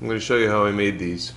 I'm going to show you how I made these.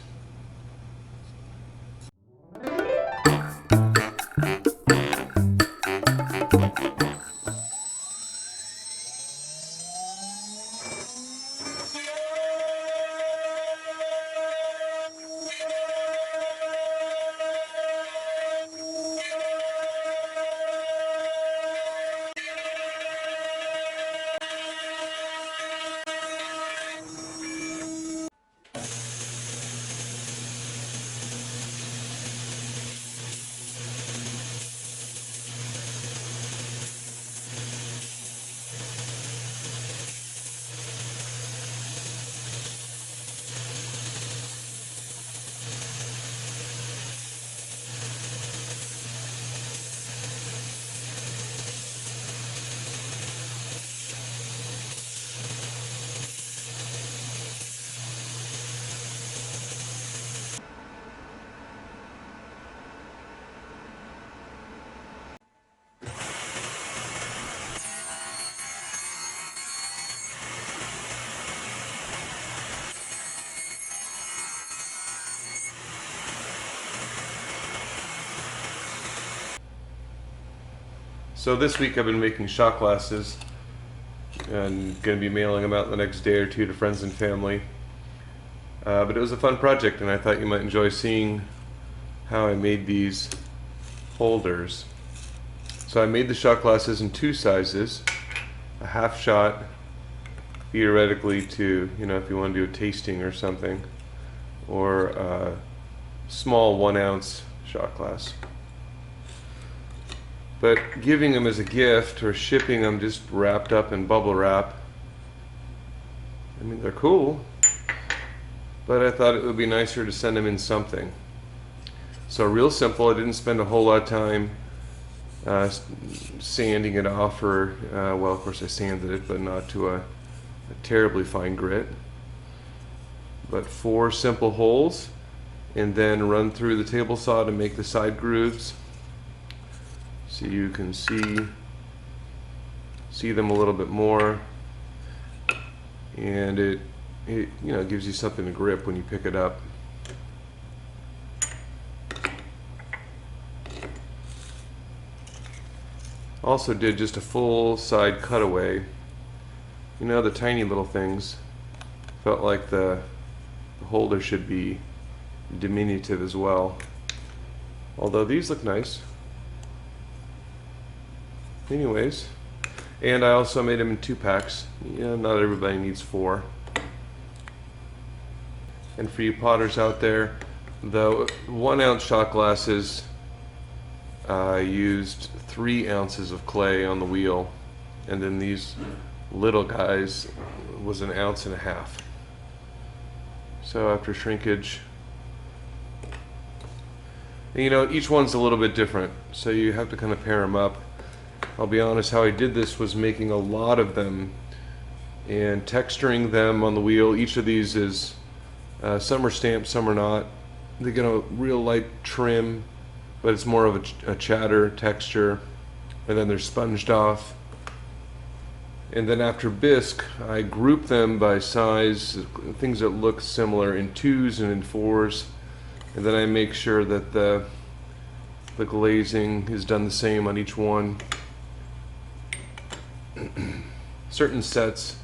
So this week I've been making shot glasses and going to be mailing them out the next day or two to friends and family. But it was a fun project, and I thought you might enjoy seeing how I made these holders. So I made the shot glasses in two sizes: a half shot, theoretically to, if you want to do a tasting or something, or a small 1 ounce shot glass. But giving them as a gift or shipping them just wrapped up in bubble wrap, I mean, they're cool, but I thought it would be nicer to send them in something. So real simple. I didn't spend a whole lot of time sanding it off, or well, of course I sanded it, but not to a terribly fine grit. But 4 simple holes, and then run through the table saw to make the side grooves, so you can see them a little bit more, and it gives you something to grip when you pick it up. Also did just a full side cutaway. The tiny little things. Felt like the holder should be diminutive as well. Although these look nice. Anyways, and I also made them in 2 packs. Not everybody needs 4. And for you potters out there, the 1 ounce shot glasses, I used 3 ounces of clay on the wheel, and then these little guys was 1.5 ounces. So after shrinkage, and each one's a little bit different, so you have to kind of pair them up. I'll be honest, how I did this was making a lot of them and texturing them on the wheel. Each of these is, some are stamped, some are not. They get a real light trim, but it's more of a chatter texture, and then they're sponged off. And then after bisque, I group them by size, things that look similar, in 2s and in 4s, and then I make sure that the glazing is done the same on each one. Certain sets,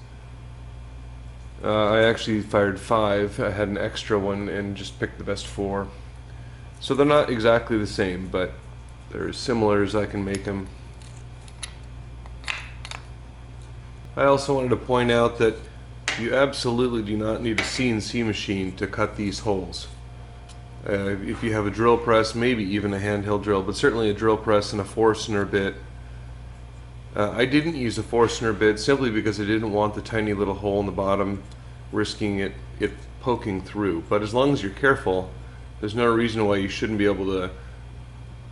I actually fired 5. I had an extra one and just picked the best 4. So they're not exactly the same, but they're as similar as I can make them. I also wanted to point out that you absolutely do not need a CNC machine to cut these holes. If you have a drill press, maybe even a handheld drill, but certainly a drill press and a Forstner bit. I didn't use a Forstner bit simply because I didn't want the tiny little hole in the bottom risking it poking through. But as long as you're careful, there's no reason why you shouldn't be able to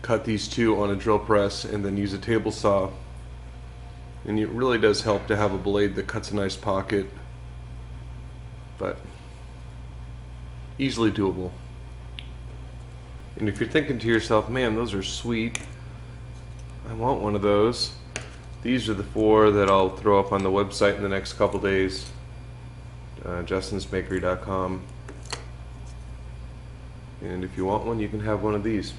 cut these 2 on a drill press and then use a table saw. And it really does help to have a blade that cuts a nice pocket, but easily doable. And if you're thinking to yourself, man, those are sweet, I want one of those, these are the 4 that I'll throw up on the website in the next couple days. justinsbakery.com. And if you want one, you can have one of these.